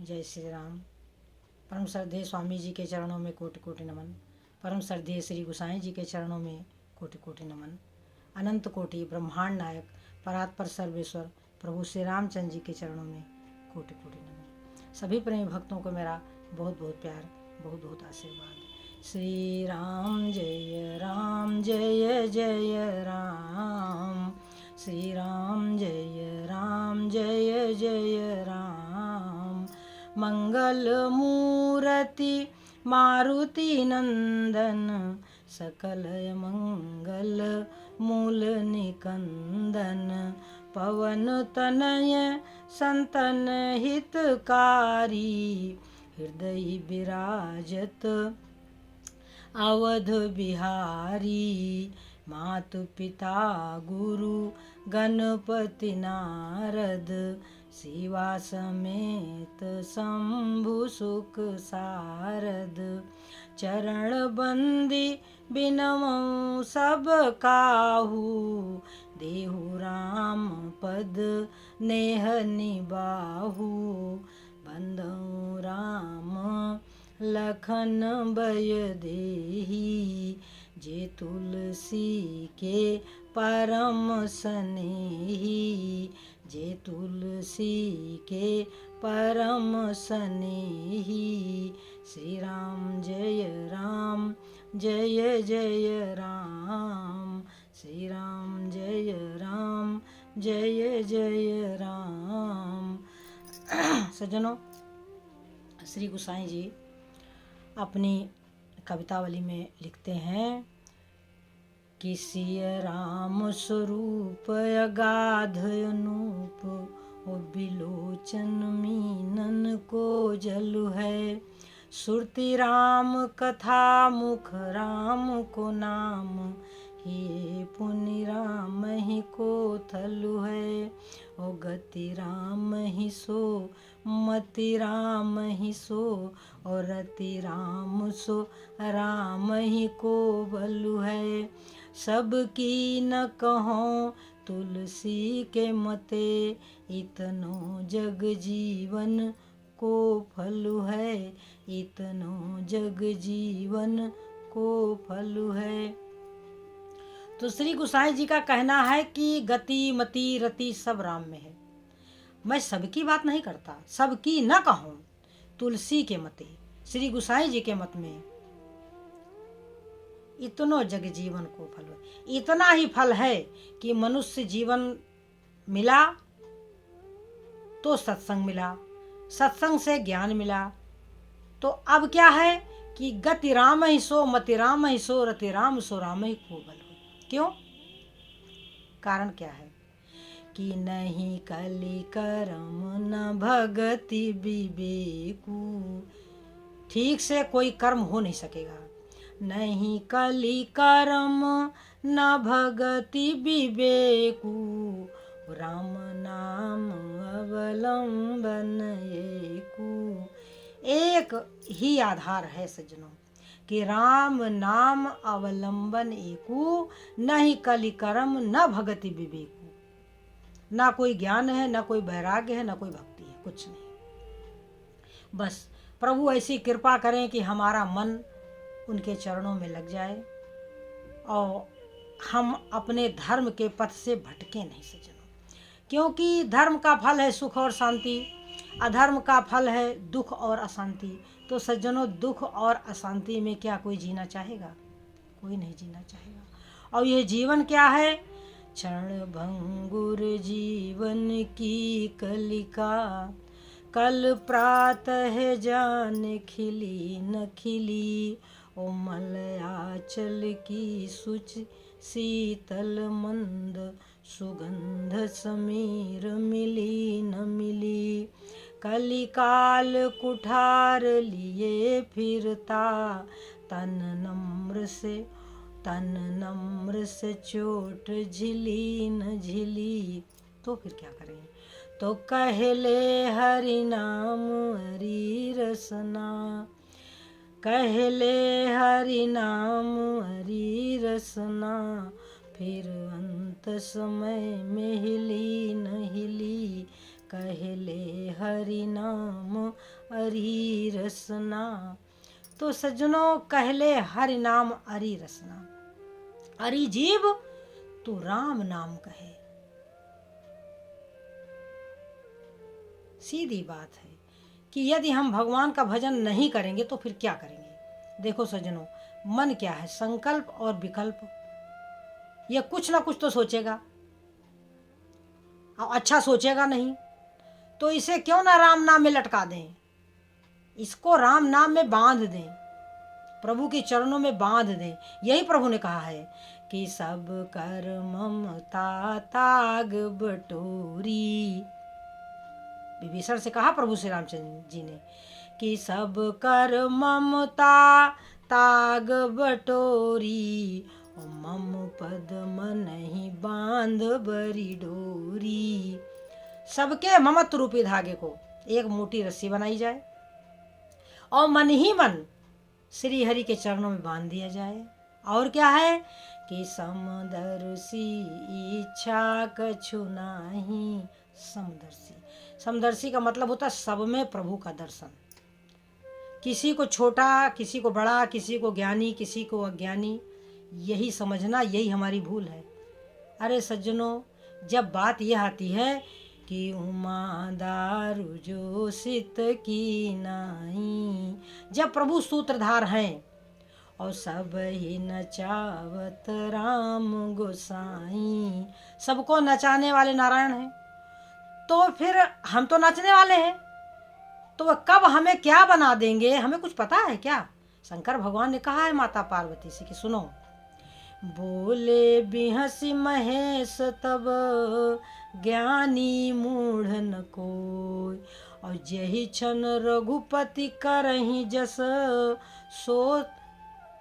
जय श्री राम। परम श्रद्धेय स्वामी जी के चरणों में कोटि कोटि नमन। परम श्रद्धेय श्री गोसाई जी के चरणों में कोटि कोटि नमन। अनंत कोटि ब्रह्मांड नायक परात्पर सर्वेश्वर प्रभु श्री रामचंद्र जी के चरणों में कोटि कोटि नमन। सभी प्रेमी भक्तों को मेरा बहुत बहुत प्यार, बहुत बहुत आशीर्वाद। श्री राम जय जय राम, श्री राम जय जय राम। मंगल मूर्ति मारुति नंदन, सकल मंगल मूल निकंदन। पवन तनय संतन हितकारी, हृदय विराजत अवध बिहारी। मातु पिता गुरु गणपति नारद, शिवा समेत शंभु सुख सारद। चरण बंदी बिनमौ सब काहू, देहु राम पद नेह निबाहु। बंधु राम लखन बय देही, जे तुलसी के परम सनेही। जे तुलसी के परम सनेही। श्री राम जय जय राम, श्री राम जय जय राम। सज्जनों, श्री गोसाई जी अपनी कवितावली में लिखते हैं कि सिय राम स्वरूप अगाध अनूप, ओ बिलोचन मीनन को जलु है। सुरति राम कथा मुख राम को नाम, हे पुनि राम ही को थलु है। ओ गति राम ही सो, मति राम ही सो, और रति राम सो राम ही को बलु है। सब की न कहो तुलसी के मते, इतनो जग जीवन को फलु है। इतनो जग जीवन को फलु है। तो श्री गोसाई जी का कहना है कि गति मति रति सब राम में है। मैं सबकी बात नहीं करता, सबकी न कहूँ तुलसी के मते। श्री गोसाई जी के मत में इतनो जग जीवन को फल है। इतना ही फल है कि मनुष्य जीवन मिला तो सत्संग मिला, सत्संग से ज्ञान मिला। तो अब क्या है कि गति राम ही सो, मति राम ही सो, रति राम सो राम ही को बल हो। क्यों? कारण क्या है कि नहीं कली करम न भगति विवेकु। ठीक से कोई कर्म हो नहीं सकेगा। नहीं कली करम न भगति विवेकु, राम नाम अवलंबन एकु। एक ही आधार है सज्जनों कि राम नाम अवलंबन एकु, नहीं कली कर्म न भगति विवेकु। ना कोई ज्ञान है, ना कोई वैराग्य है, ना कोई भक्ति है, कुछ नहीं। बस प्रभु ऐसी कृपा करें कि हमारा मन उनके चरणों में लग जाए और हम अपने धर्म के पथ से भटके नहीं सज्जनों। क्योंकि धर्म का फल है सुख और शांति, अधर्म का फल है दुख और अशांति। तो सज्जनों, दुख और अशांति में क्या कोई जीना चाहेगा? कोई नहीं जीना चाहेगा। और यह जीवन क्या है? क्षण भंगुर जीवन की कलिका, कल प्रातः जान खिली न खिली। ओ मलयाचल की सुच शीतल मंद, सुगंध समीर मिली न मिली। कलिकाल कुठार लिए फिरता, तन नम्र से चोट झिली न झिली। तो फिर क्या करें? तो कहले हरि नाम हरि रसना, कहले हरि नाम हरि रसना। फिर अंत समय में हिली न हिली, कहले हरि नाम अरी रसना। तो सज्जनों, कहले हरि नाम अरी रसना। अरी जीव तू राम नाम कहे। सीधी बात है कि यदि हम भगवान का भजन नहीं करेंगे तो फिर क्या करेंगे। देखो सज्जनों, मन क्या है, संकल्प और विकल्प। यह कुछ ना कुछ तो सोचेगा, और अच्छा सोचेगा नहीं, तो इसे क्यों ना राम नाम में लटका दें, इसको राम नाम में बांध दें, प्रभु के चरणों में बांध दें। यही प्रभु ने कहा है कि सब कर ममता ताग बटोरी। विभीषण से कहा प्रभु श्री रामचंद्र जी ने कि सब कर ममता ताग बटोरी, मम पद मन ही बांध बरी डोरी। सबके ममत्व रूपी धागे को एक मोटी रस्सी बनाई जाए और मन ही मन श्री हरि के चरणों में बांध दिया जाए। और क्या है कि समदर्शी इच्छा कछु नाही समदर्शी। समदर्शी का मतलब होता है सब में प्रभु का दर्शन। किसी को छोटा, किसी को बड़ा, किसी को ज्ञानी, किसी को अज्ञानी, यही समझना, यही हमारी भूल है। अरे सज्जनों, जब बात यह आती है कि उमा दारू जो सित की नाई, जब प्रभु सूत्रधार हैं और सब ही नचावत राम गोसाई, सबको नचाने वाले नारायण हैं, तो फिर हम तो नाचने वाले हैं, तो वह कब हमें क्या बना देंगे, हमें कुछ पता है क्या। शंकर भगवान ने कहा है माता पार्वती से कि सुनो, बोले बिहसी महेश तब ज्ञानी मूढ़ न कोय, और जही क्षण रघुपति करहि जस सो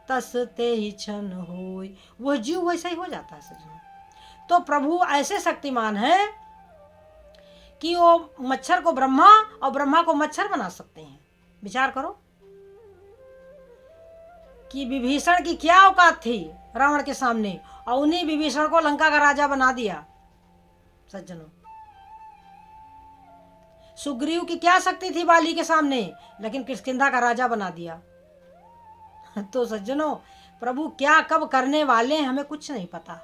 तस ते ही क्षण होय। वह जीव वैसा ही हो जाता है सज्जनों। तो प्रभु ऐसे शक्तिमान है कि वो मच्छर को ब्रह्मा और ब्रह्मा को मच्छर बना सकते हैं। विचार करो कि विभीषण की क्या औकात थी रावण के सामने, और उन्हीं विभीषण को लंका का राजा बना दिया। सज्जनों, सुग्रीव की क्या शक्ति थी बाली के सामने, लेकिन किष्किंधा का राजा बना दिया। तो सज्जनों, प्रभु क्या कब करने वाले हैं हमें कुछ नहीं पता।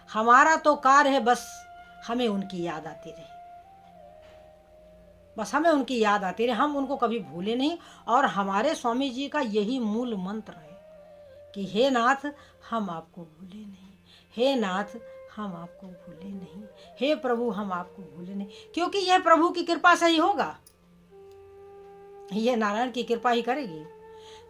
हमारा तो कार्य है बस हमें उनकी याद आती रहे, बस हमें उनकी याद आती रहे, हम उनको कभी भूले नहीं। और हमारे स्वामी जी का यही मूल मंत्र है कि हे नाथ हम आपको भूले नहीं, हे नाथ हम आपको भूले नहीं, हे प्रभु हम आपको भूले नहीं। क्योंकि यह प्रभु की कृपा से ही होगा, यह नारायण की कृपा ही करेगी।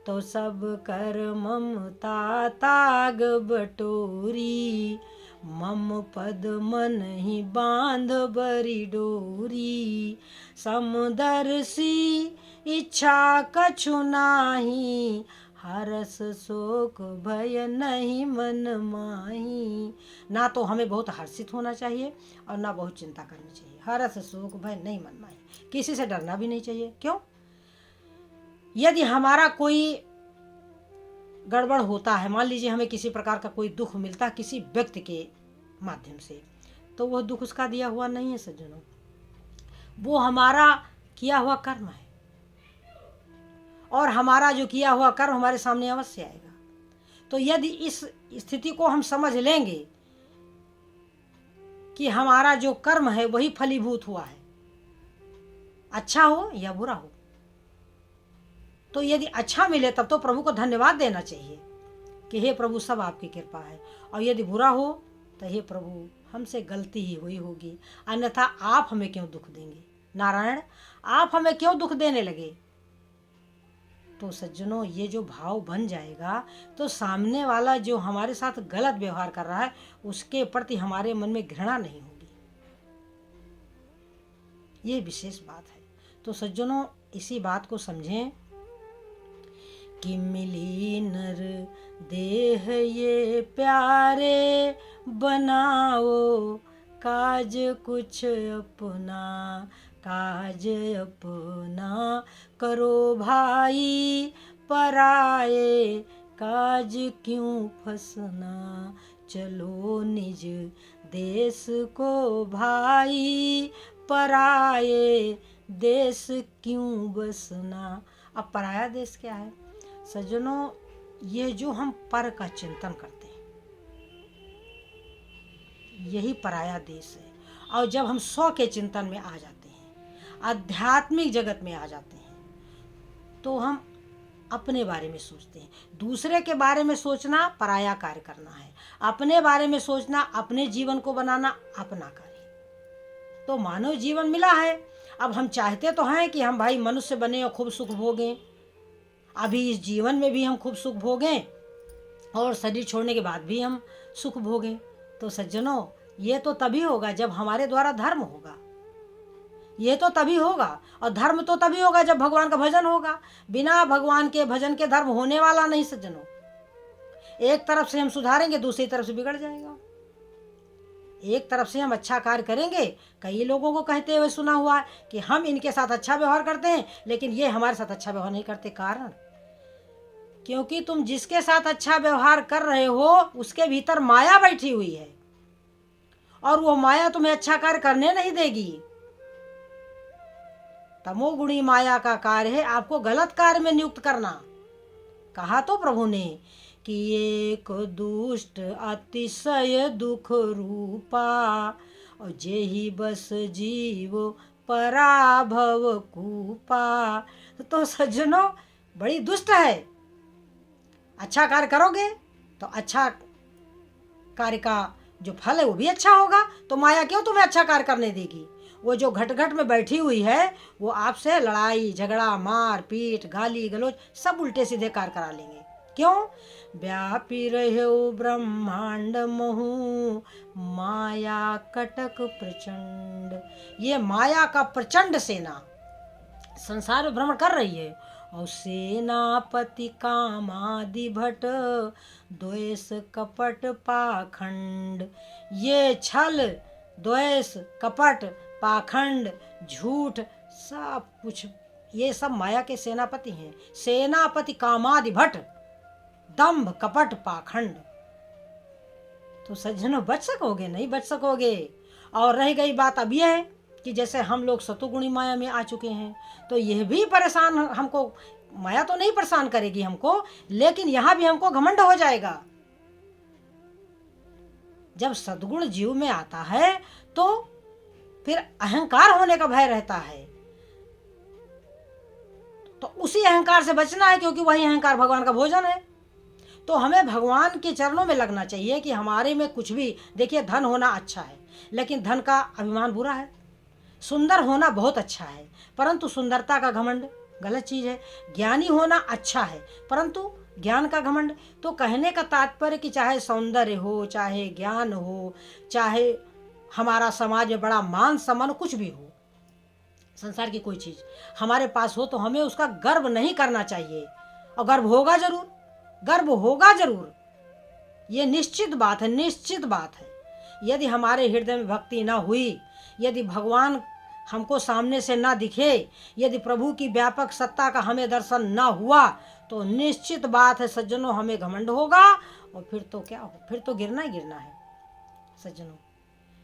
तो सब कर ममता ताग बटोरी, मम पद मन ही बांध बरी डोरी, समदर्शी इच्छा कछु नाही, हरस शोक भय नहीं मन माही। ना तो हमें बहुत हर्षित होना चाहिए और ना बहुत चिंता करनी चाहिए। हरस शोक भय नहीं मन माही, किसी से डरना भी नहीं चाहिए। क्यों? यदि हमारा कोई गड़बड़ होता है, मान लीजिए हमें किसी प्रकार का कोई दुख मिलता है किसी व्यक्ति के माध्यम से, तो वह दुख उसका दिया हुआ नहीं है सज्जनों, वो हमारा किया हुआ कर्म है, और हमारा जो किया हुआ कर्म हमारे सामने अवश्य आएगा। तो यदि इस स्थिति को हम समझ लेंगे कि हमारा जो कर्म है वही फलीभूत हुआ है, अच्छा हो या बुरा हो, तो यदि अच्छा मिले तब तो प्रभु को धन्यवाद देना चाहिए कि हे प्रभु सब आपकी कृपा है, और यदि बुरा हो तो हे प्रभु हमसे गलती ही हुई होगी, अन्यथा आप हमें क्यों दुख देंगे, नारायण आप हमें क्यों दुख देने लगे। तो सज्जनों, ये जो भाव बन जाएगा तो सामने वाला जो हमारे साथ गलत व्यवहार कर रहा है उसके प्रति हमारे मन में घृणा नहीं होगी। ये विशेष बात है। तो सज्जनों, इसी बात को समझें कि मिली नर देह ये प्यारे, बनाओ काज कुछ अपना, काज अपना करो भाई, पराए काज क्यों फंसना, चलो निज देश को भाई, पराये देश क्यों बसना। अब पराया देश क्या है सज्जनों? ये जो हम पर का चिंतन करते हैं, यही पराया देश है। और जब हम स्व के चिंतन में आ जाते हैं, आध्यात्मिक जगत में आ जाते हैं, तो हम अपने बारे में सोचते हैं। दूसरे के बारे में सोचना पराया कार्य करना है, अपने बारे में सोचना, अपने जीवन को बनाना अपना कार्य। तो मानव जीवन मिला है, अब हम चाहते तो हैं कि हम भाई मनुष्य बने और खूब सुख भोगें, अभी इस जीवन में भी हम खूब सुख भोगें और शरीर छोड़ने के बाद भी हम सुख भोगें। तो सज्जनों, ये तो तभी होगा जब हमारे द्वारा धर्म होगा, ये तो तभी होगा। और धर्म तो तभी होगा जब भगवान का भजन होगा। बिना भगवान के भजन के धर्म होने वाला नहीं सज्जनों। एक तरफ से हम सुधारेंगे, दूसरी तरफ से बिगड़ जाएगा। एक तरफ से हम अच्छा कार्य करेंगे, कई लोगों को कहते हुए सुना हुआ है कि हम इनके साथ अच्छा व्यवहार करते हैं लेकिन ये हमारे साथ अच्छा व्यवहार नहीं करते। कारण क्योंकि तुम जिसके साथ अच्छा व्यवहार कर रहे हो उसके भीतर माया बैठी हुई है और वो माया तुम्हें अच्छा कार्य करने नहीं देगी। तमोगुणी माया का कार्य है आपको गलत कार्य में नियुक्त करना। कहा तो प्रभु ने कि एक दुष्ट अतिशय दुख रूपा और जेहि बस जीव पराभव कूपा। तो सज्जनों, बड़ी दुष्ट है। अच्छा कार्य करोगे तो अच्छा कार्य का जो फल है वो भी अच्छा होगा। तो माया क्यों तुम्हें अच्छा कार्य करने देगी? वो जो घट घट में बैठी हुई है वो आपसे लड़ाई झगड़ा मार पीट गाली गलौज सब उल्टे सीधे कार्य करा लेंगे। क्यों? व्यापी रहो ब्रह्मांड महु माया कटक प्रचंड। ये माया का प्रचंड सेना संसार में भ्रमण कर रही है। और सेनापति कामादि भट द्वेष कपट पाखंड। ये छल द्वेष कपट पाखंड झूठ सब कुछ ये सब माया के सेनापति हैं। सेनापति कामादि भट दंभ कपट पाखंड। तो सज्जनों, बच सकोगे? नहीं बच सकोगे। और रह गई बात अब यह है कि जैसे हम लोग सतुगुणी माया में आ चुके हैं तो यह भी परेशान हमको, माया तो नहीं परेशान करेगी हमको, लेकिन यहां भी हमको घमंड हो जाएगा। जब सद्गुण जीव में आता है तो फिर अहंकार होने का भय रहता है। तो उसी अहंकार से बचना है क्योंकि वही अहंकार भगवान का भोजन है। तो हमें भगवान के चरणों में लगना चाहिए कि हमारे में कुछ भी, देखिए धन होना अच्छा है लेकिन धन का अभिमान बुरा है। सुंदर होना बहुत अच्छा है परंतु सुंदरता का घमंड गलत चीज है। ज्ञानी होना अच्छा है परंतु ज्ञान का घमंड। तो कहने का तात्पर्य कि चाहे सौंदर्य हो, चाहे ज्ञान हो, चाहे हमारा समाज में बड़ा मान सम्मान कुछ भी हो, संसार की कोई चीज हमारे पास हो तो हमें उसका गर्व नहीं करना चाहिए। और गर्व होगा जरूर, गर्व होगा जरूर, ये निश्चित बात है, निश्चित बात है। यदि हमारे हृदय में भक्ति ना हुई, यदि भगवान हमको सामने से ना दिखे, यदि प्रभु की व्यापक सत्ता का हमें दर्शन ना हुआ तो निश्चित बात है सज्जनों हमें घमंड होगा। और फिर तो क्या हो, फिर तो गिरना ही गिरना है सज्जनों।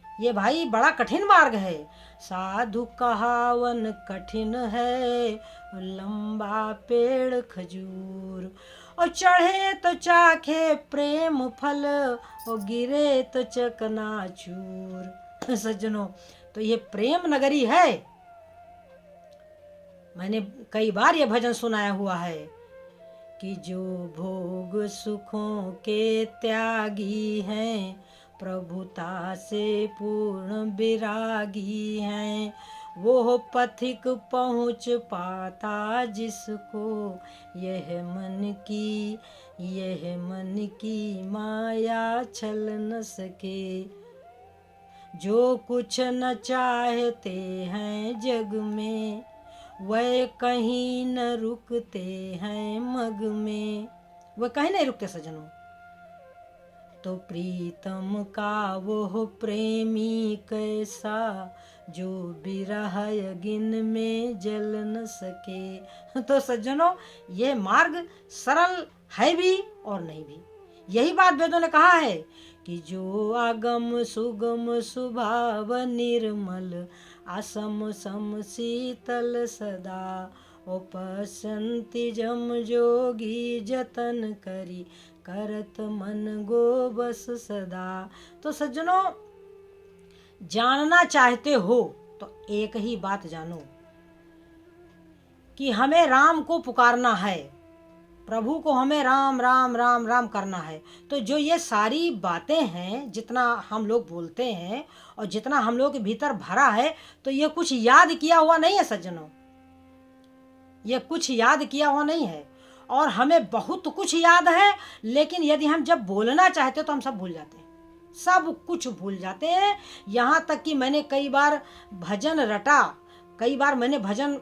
ये भाई बड़ा कठिन मार्ग है। साधु कहावन कठिन है लंबा पेड़ खजूर। और चढ़े तो चाखे प्रेम फल और गिरे तो चकनाचूर। सज्जनों, तो ये प्रेम नगरी है। मैंने कई बार ये भजन सुनाया हुआ है कि जो भोग सुखों के त्यागी हैं प्रभुता से पूर्ण विरागी हैं। वो पथिक पहुँच पाता जिसको यह मन की माया छल न सके। जो कुछ न चाहते हैं जग में वह कहीं न रुकते हैं मग में। वह कहीं नहीं रुकते सजनों। तो प्रीतम का वो प्रेमी कैसा जो बिरह यगिन में जल न सके। तो सज्जनों, ये मार्ग सरल है भी और नहीं भी। यही बात वेदों ने कहा है कि जो आगम सुगम सुभाव निर्मल असम सम शीतल सदा, उपसंति जम जोगी जतन करी, करत मन गो बस सदा। तो सज्जनों, जानना चाहते हो तो एक ही बात जानो कि हमें राम को पुकारना है, प्रभु को हमें राम राम राम राम करना है। तो जो ये सारी बातें हैं, जितना हम लोग बोलते हैं और जितना हम लोग के भीतर भरा है, तो ये कुछ याद किया हुआ नहीं है सज्जनों, ये कुछ याद किया हुआ नहीं है। और हमें बहुत कुछ याद है, लेकिन यदि हम जब बोलना चाहते तो हम सब भूल जाते हैं, सब कुछ भूल जाते हैं। यहाँ तक कि मैंने कई बार भजन रटा, कई बार मैंने भजन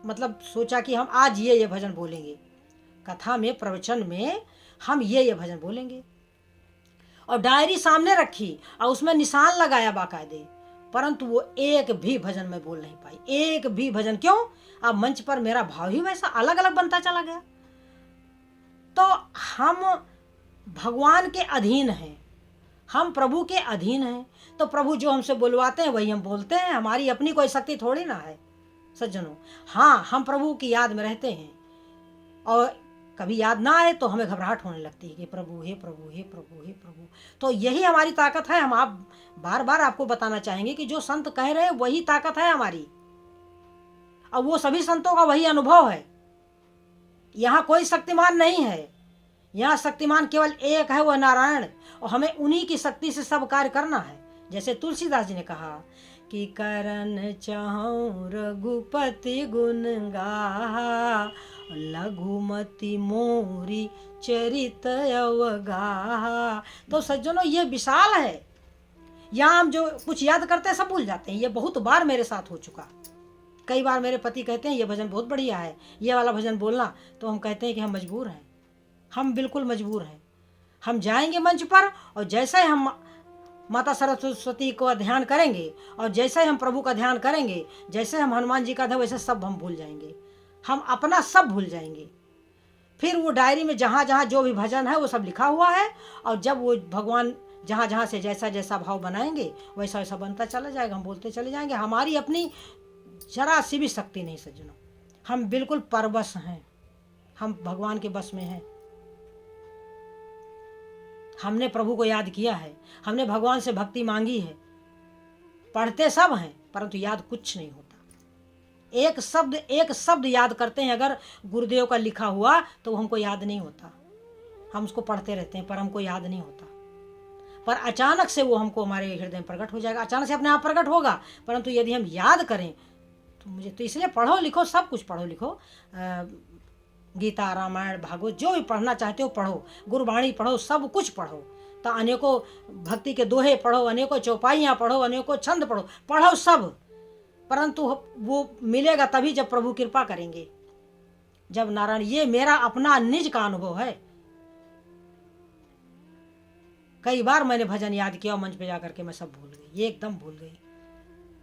मतलब सोचा कि हम आज ये भजन बोलेंगे, कथा में प्रवचन में हम ये भजन बोलेंगे, और डायरी सामने रखी और उसमें निशान लगाया बाकायदे, परंतु वो एक भी भजन मैं बोल नहीं पाई, एक भी भजन। क्यों? अब मंच पर मेरा भाव ही वैसा अलग अलग बनता चला गया। तो हम भगवान के अधीन हैं, हम प्रभु के अधीन हैं, तो प्रभु जो हमसे बुलवाते हैं वही हम बोलते हैं। हमारी अपनी कोई शक्ति थोड़ी ना है सज्जनों। हाँ, हम प्रभु की याद में रहते हैं, और कभी याद ना आए तो हमें घबराहट होने लगती है कि प्रभु हे प्रभु हे प्रभु हे प्रभु। तो यही हमारी ताकत है। हम आप बार बार आपको बताना चाहेंगे कि जो संत कह रहे हैं वही ताकत है हमारी, और वो सभी संतों का वही अनुभव है। यहाँ कोई शक्तिमान नहीं है, यहाँ शक्तिमान केवल एक है, वह नारायण, और हमें उन्हीं की शक्ति से सब कार्य करना है। जैसे तुलसीदास जी ने कहा कि करन चाहूं रघुपति गुण गाहा, लघुमति मोरी चरित अवगाहा। तो सज्जनों, ये विशाल है। यहाँ हम जो कुछ याद करते हैं सब भूल जाते हैं। ये बहुत बार मेरे साथ हो चुका। कई बार मेरे पति कहते हैं ये भजन बहुत बढ़िया है, ये वाला भजन बोलना, तो हम कहते हैं कि हम मजबूर हैं, हम बिल्कुल मजबूर हैं। हम जाएंगे मंच पर, और जैसे ही हम माता सरस्वती को ध्यान करेंगे, और जैसे ही हम प्रभु का ध्यान करेंगे, जैसे हम हनुमान जी का ध्यान, वैसे सब हम भूल जाएंगे, हम अपना सब भूल जाएंगे। फिर वो डायरी में जहाँ जहाँ जो भी भजन है वो सब लिखा हुआ है, और जब वो भगवान जहाँ जहाँ से जैसा जैसा भाव बनाएंगे वैसा वैसा बनता चला जाएगा, हम बोलते चले जाएंगे। हमारी अपनी जरा सी भी शक्ति नहीं सज्जनों, हम बिल्कुल परवश हैं, हम भगवान के बस में हैं। हमने प्रभु को याद किया है, हमने भगवान से भक्ति मांगी है, पढ़ते सब हैं परंतु याद कुछ नहीं होता। एक शब्द याद करते हैं अगर गुरुदेव का लिखा हुआ तो वो हमको याद नहीं होता, हम उसको पढ़ते रहते हैं पर हमको याद नहीं होता। पर अचानक से वो हमको हमारे हृदय में प्रकट हो जाएगा, अचानक से अपने आप प्रकट होगा। परंतु यदि हम याद करें तो मुझे तो इसलिए पढ़ो लिखो, सब कुछ पढ़ो लिखो, गीता रामायण भागवत जो भी पढ़ना चाहते हो पढ़ो, गुरबाणी पढ़ो, सब कुछ पढ़ो, तो अनेकों भक्ति के दोहे पढ़ो, अनेकों चौपाइयाँ पढ़ो, अनेकों छंद पढ़ो, पढ़ो सब। परंतु वो मिलेगा तभी जब प्रभु कृपा करेंगे, जब नारायण। ये मेरा अपना निज का अनुभव है। कई बार मैंने भजन याद किया, मंच पे जाकर के मैं सब भूल गई, ये एकदम भूल गई।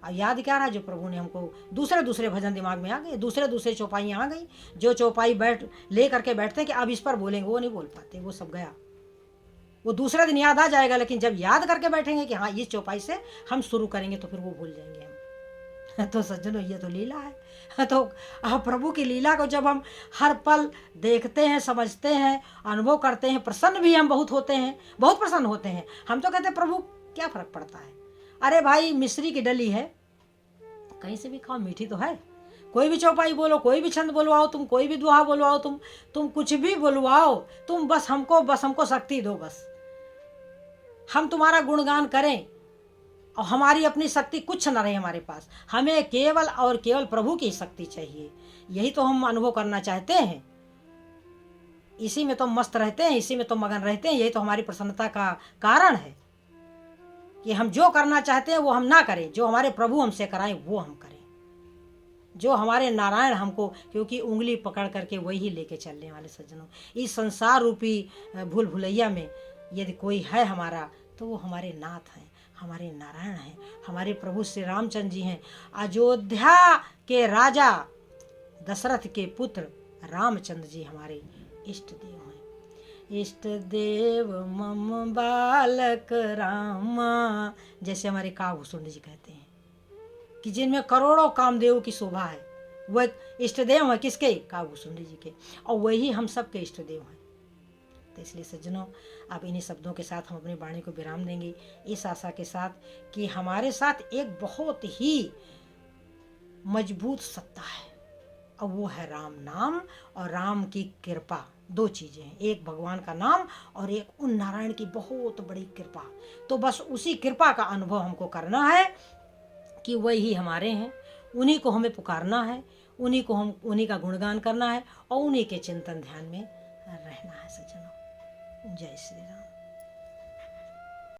अब याद क्या रहा, जो प्रभु ने हमको दूसरे दूसरे भजन दिमाग में आ गए, दूसरे दूसरे चौपाइयाँ आ गई। जो चौपाई ले करके बैठते हैं कि अब इस पर बोलेंगे, वो नहीं बोल पाते, वो सब गया। वो दूसरे दिन याद आ जाएगा, लेकिन जब याद करके बैठेंगे कि हाँ इस चौपाई से हम शुरू करेंगे, तो फिर वो भूल जाएंगे हम। तो सज्जनों, ये तो लीला है। तो प्रभु की लीला को जब हम हर पल देखते हैं, समझते हैं, अनुभव करते हैं, प्रसन्न भी हम बहुत होते हैं, बहुत प्रसन्न होते हैं। हम तो कहते हैं प्रभु क्या फर्क पड़ता है, अरे भाई मिश्री की डली है, कहीं से भी खाओ, मीठी तो है। कोई भी चौपाई बोलो, कोई भी छंद बोलवाओ तुम, कोई भी दुआ बोलवाओ तुम कुछ भी बोलवाओ तुम, बस हमको शक्ति दो, बस हम तुम्हारा गुणगान करें, और हमारी अपनी शक्ति कुछ न रहे हमारे पास। हमें केवल और केवल प्रभु की शक्ति चाहिए। यही तो हम अनुभव करना चाहते हैं, इसी में तो मस्त रहते हैं, इसी में तो मगन रहते हैं। यही तो हमारी प्रसन्नता का कारण है कि हम जो करना चाहते हैं वो हम ना करें, जो हमारे प्रभु हमसे कराएं वो हम करें, जो हमारे नारायण हमको, क्योंकि उंगली पकड़ करके वही लेके चलने वाले सज्जनों। इस संसार रूपी भूल भुलैया में यदि कोई है हमारा, तो वो हमारे नाथ हैं, हमारे नारायण हैं, हमारे प्रभु श्री रामचंद्र जी हैं। अयोध्या के राजा दशरथ के पुत्र रामचंद्र जी हमारे इष्ट देव हैं। इष्ट देव मम बालक रामा, जैसे हमारे कागभूषण जी कहते हैं। कि जिनमें करोड़ों कामदेव की शोभा है। वह इष्ट देव है किसके? कागभूषुंडी जी के, और वही हम सब के इष्ट देव हैं। तो इसलिए सज्जनों, अब इन्हीं शब्दों के साथ हम अपनी वाणी को विराम देंगे, इस आशा के साथ कि हमारे साथ एक बहुत ही मजबूत सत्ता है, और वो है राम नाम और राम की कृपा। दो चीजें हैं, एक भगवान का नाम और एक उन नारायण की बहुत बड़ी कृपा। तो बस उसी कृपा का अनुभव हमको करना है कि वही हमारे हैं, उन्हीं को हमें पुकारना है, उन्हीं का गुणगान करना है और उन्हीं के चिंतन ध्यान में रहना है सज्जनों। जय श्री राम।